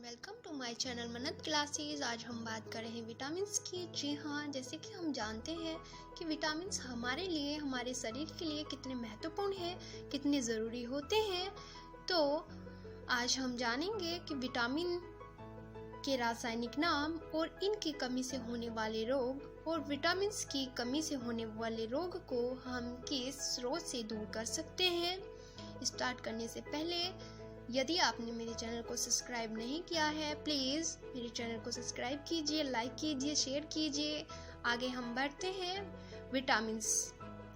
Welcome to my channel मन्नत classes. आज हम बात कर रहे हैं विटामिन्स की। जी हाँ, जैसे कि हम जानते हैं कि विटामिन्स हमारे लिए, हमारे शरीर के लिए कितने महत्वपूर्ण हैं, कितने ज़रूरी होते हैं। तो आज हम जानेंगे कि विटामिन के रासायनिक नाम और इनकी कमी से होने वाले रोग, और विटामिन्स की कमी से होने वाले रोग को हम किस स्रोत से दूर कर सकते हैं। स्टार्ट करने से पहले यदि आपने मेरे चैनल को सब्सक्राइब नहीं किया है, प्लीज़ मेरे चैनल को सब्सक्राइब कीजिए, लाइक कीजिए, शेयर कीजिए। आगे हम बढ़ते हैं विटामिन्स।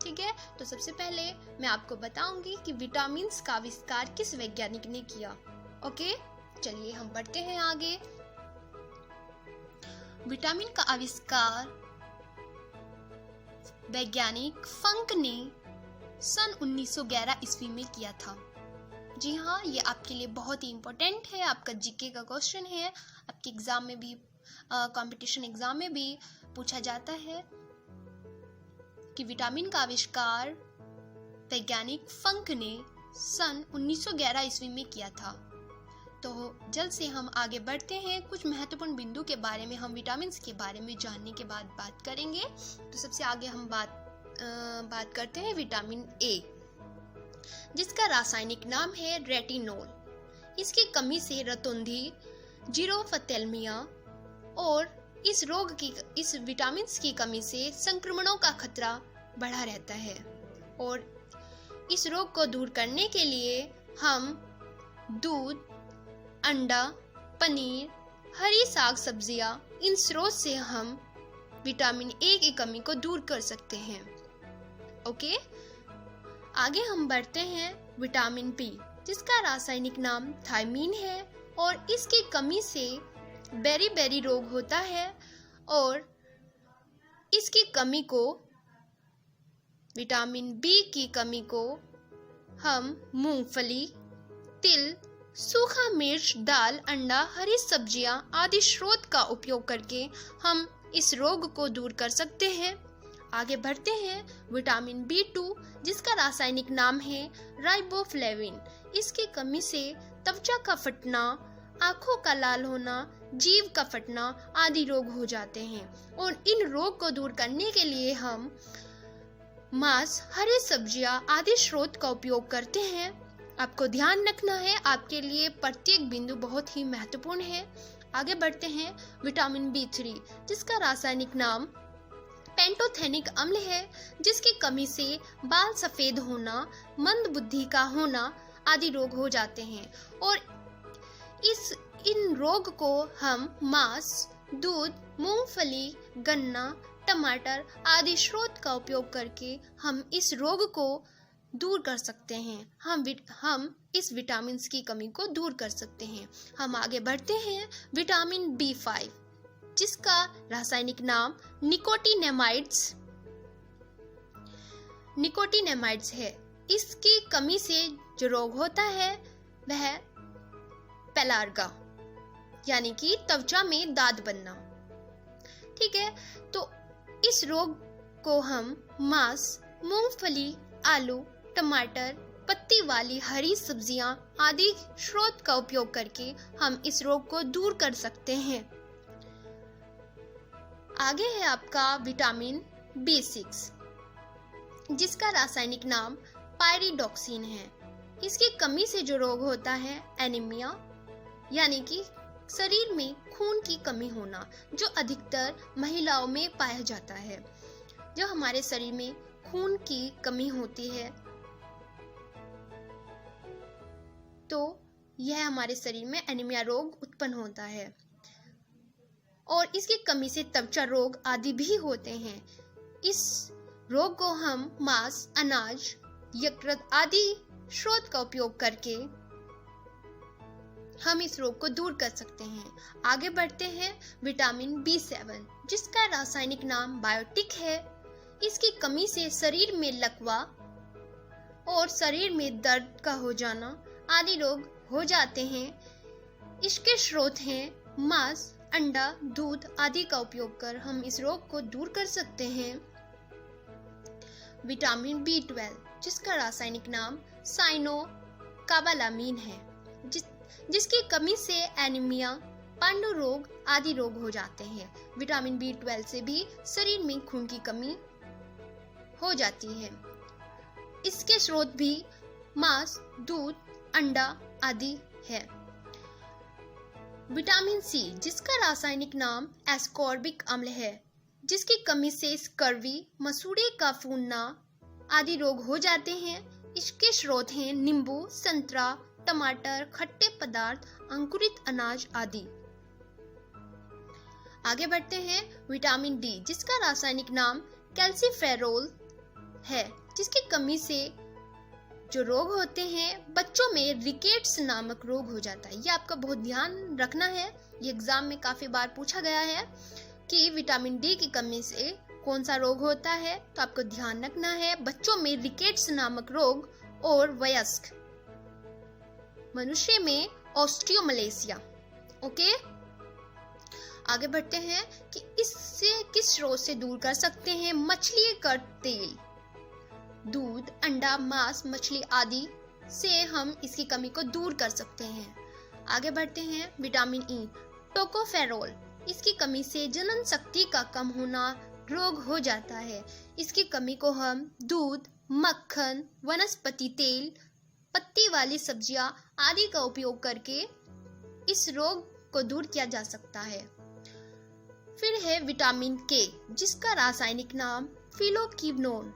ठीक है, तो सबसे पहले मैं आपको बताऊंगी कि विटामिन्स का आविष्कार किस वैज्ञानिक ने किया। ओके, चलिए हम बढ़ते हैं आगे। विटामिन का आविष्कार वैज्ञानिक फंक ने सन 1911 ईस्वी में किया था। जी हाँ, ये आपके लिए बहुत ही इम्पोर्टेंट है, आपका जीके का क्वेश्चन है, आपके एग्जाम में भी, कंपटीशन एग्जाम में भी पूछा जाता है कि विटामिन का आविष्कार वैज्ञानिक फंक ने सन 1911 ईस्वी में किया था। तो जल्द से हम आगे बढ़ते हैं। कुछ महत्वपूर्ण बिंदु के बारे में हम विटामिन्स के बारे में जानने के बाद बात करेंगे। तो सबसे आगे हम बात करते हैं विटामिन ए, जिसका रासायनिक नाम है रेटिनोल। इसकी कमी से रतौंधी, जीरोफ्थैल्मिया और इस विटामिन्स की कमी से संक्रमणों का खतरा बढ़ा रहता है। और इस रोग को दूर करने के लिए हम दूध, अंडा, पनीर, हरी साग सब्जियां, इन स्रोत से हम विटामिन ए की कमी को दूर कर सकते हैं। ओके, आगे हम बढ़ते हैं विटामिन बी, जिसका रासायनिक नाम थायमीन है, और इसकी कमी से बेरी रोग होता है। और इसकी कमी को, विटामिन बी की कमी को हम मूंगफली, तिल, सूखा मिर्च, दाल, अंडा, हरी सब्जियां आदि स्रोत का उपयोग करके हम इस रोग को दूर कर सकते हैं। आगे बढ़ते हैं विटामिन B2, जिसका रासायनिक नाम है राइबोफ्लेविन। इसकी कमी से त्वचा का फटना, आंखों का लाल होना, जीभ का फटना आदि रोग हो जाते हैं। और इन रोग को दूर करने के लिए हम मांस, हरी सब्जियां आदि स्रोत का उपयोग करते हैं। आपको ध्यान रखना है, आपके लिए प्रत्येक बिंदु बहुत ही महत्वपूर्ण है। आगे बढ़ते हैं विटामिन B3, जिसका रासायनिक नाम पेंटोथेनिक अम्ल है, जिसकी कमी से बाल सफेद होना, मंद बुद्धि का होना आदि रोग हो जाते हैं। और इन रोग को हम मांस, दूध, मूंगफली, गन्ना, टमाटर आदि स्रोत का उपयोग करके हम इस रोग को दूर कर सकते हैं। हम इस विटामिन की कमी को दूर कर सकते हैं। हम आगे बढ़ते हैं विटामिन B5, जिसका रासायनिक नाम निकोटिनेमाइड्स है। इसकी कमी से जो रोग होता है वह पेलार्गा, यानी कि त्वचा में दाद बनना। ठीक है, तो इस रोग को हम मांस, मूंगफली, आलू, टमाटर, पत्ती वाली हरी सब्जियां आदि स्रोत का उपयोग करके हम इस रोग को दूर कर सकते हैं। आगे है आपका विटामिन B6, जिसका रासायनिक नाम पायरिडॉक्सिन है। इसकी कमी से जो रोग होता है एनीमिया, यानी कि शरीर में खून की कमी होना, जो अधिकतर महिलाओं में पाया जाता है। जो हमारे शरीर में खून की कमी होती है तो यह हमारे शरीर में एनीमिया रोग उत्पन्न होता है। और इसकी कमी से त्वचा रोग आदि भी होते हैं। इस रोग को हम मांस, अनाज, यकृत आदि स्रोत का उपयोग करके हम इस रोग को दूर कर सकते हैं। आगे बढ़ते हैं विटामिन B7, जिसका रासायनिक नाम बायोटिक है। इसकी कमी से शरीर में लकवा और शरीर में दर्द का हो जाना आदि रोग हो जाते हैं। इसके स्रोत हैं मांस, अंडा, दूध आदि का उपयोग कर हम इस रोग को दूर कर सकते हैं। विटामिन B12, जिसका रासायनिक नाम साइनोकाबालामीन है। जिसकी कमी से एनीमिया, पांडु रोग आदि रोग हो जाते हैं। विटामिन B12 से भी शरीर में खून की कमी हो जाती है। इसके स्रोत भी मांस, दूध, अंडा आदि है। विटामिन C, जिसका रासायनिक नाम एस्कॉर्बिक अम्ल है, जिसकी कमी से स्कर्वी, मसूड़े का फूलना आदि रोग हो जाते हैं। इसके स्रोत हैं नींबू, संतरा, टमाटर, खट्टे पदार्थ, अंकुरित अनाज आदि। आगे बढ़ते हैं। विटामिन D, जिसका रासायनिक नाम कैल्सीफेरोल है, जिसकी कमी से जो रोग होते हैं, बच्चों में रिकेट्स नामक रोग हो जाता है। ये आपका बहुत ध्यान रखना है, ये एग्जाम में काफी बार पूछा गया है कि विटामिन D की कमी से कौन सा रोग होता है, तो आपको ध्यान रखना है बच्चों में रिकेट्स नामक रोग और वयस्क मनुष्य में ऑस्टियोमलेशिया। ओके, आगे बढ़ते हैं कि इससे किस स्रोत से दूर कर सकते हैं। मछली का तेल, दूध, अंडा, मांस, मछली आदि से हम इसकी कमी को दूर कर सकते हैं। आगे बढ़ते हैं। विटामिन E, टोकोफेरोल, इसकी कमी से जनन शक्ति का कम होना रोग हो जाता है। इसकी कमी को हम दूध, मक्खन, वनस्पति तेल, पत्ती वाली सब्जियां आदि का उपयोग करके इस रोग को दूर किया जा सकता है। फिर है विटामिन K, जिसका रासायनिक नाम फिलोक्विनोन,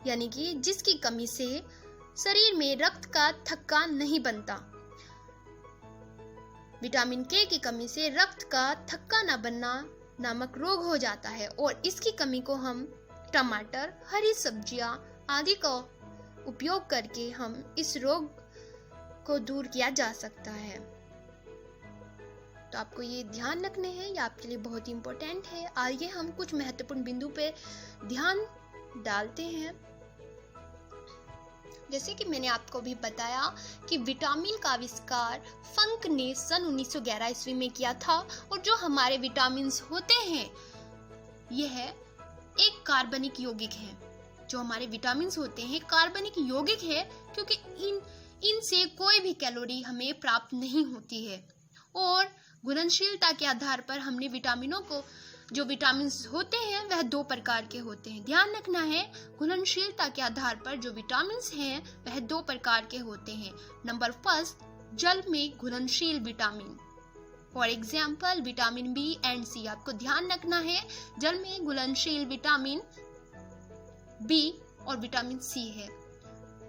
यानी कि जिसकी कमी से शरीर में रक्त का थक्का नहीं बनता। विटामिन K की कमी से रक्त का थक्का न बनना नामक रोग हो जाता है और इसकी कमी को हम टमाटर, हरी सब्जियां आदि का उपयोग करके हम इस रोग को दूर किया जा सकता है। तो आपको ये ध्यान रखने हैं, ये आपके लिए बहुत इंपॉर्टेंट है। आइए हम कुछ महत्वपूर्ण बिंदु पे ध्यान डालते हैं। जैसे कि मैंने आपको भी बताया कि विटामिन का आविष्कार फंक ने सन 1911 ईस्वी में किया था और जो हमारे विटामिन्स होते हैं यह एक कार्बनिक यौगिक है। जो हमारे विटामिन्स होते हैं कार्बनिक यौगिक है, क्योंकि इनसे कोई भी कैलोरी हमें प्राप्त नहीं होती है। और घुलनशीलता के आधार पर हमने विटामिनों को, जो विटामिन्स होते हैं वह 2 प्रकार के होते हैं। ध्यान रखना है, घुलनशीलता के आधार पर जो विटामिन्स हैं वह 2 प्रकार के होते हैं। नंबर फर्स्ट, जल में घुलनशील vitamin, for example vitamin B and C। आपको ध्यान रखना है जल में घुलनशील विटामिन B और विटामिन C है।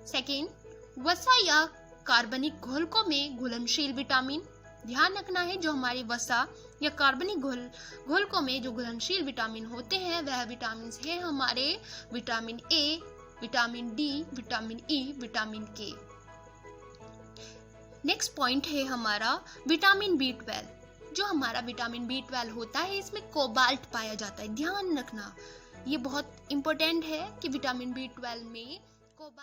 सेकेंड, वसा या कार्बनिक घोलकों में घुलनशील विटामिन। ध्यान रखना है जो हमारी वसा या कार्बनिक घोलकों में जो घुलनशील विटामिन होते हैं वह विटामिन है हमारे vitamin A, vitamin D, vitamin E, vitamin K। Next point है हमारा विटामिन B12। जो हमारा विटामिन B12 होता है इसमें कोबाल्ट पाया जाता है। ध्यान रखना, ये बहुत इंपॉर्टेंट है कि विटामिन B12 में कोबाल्ट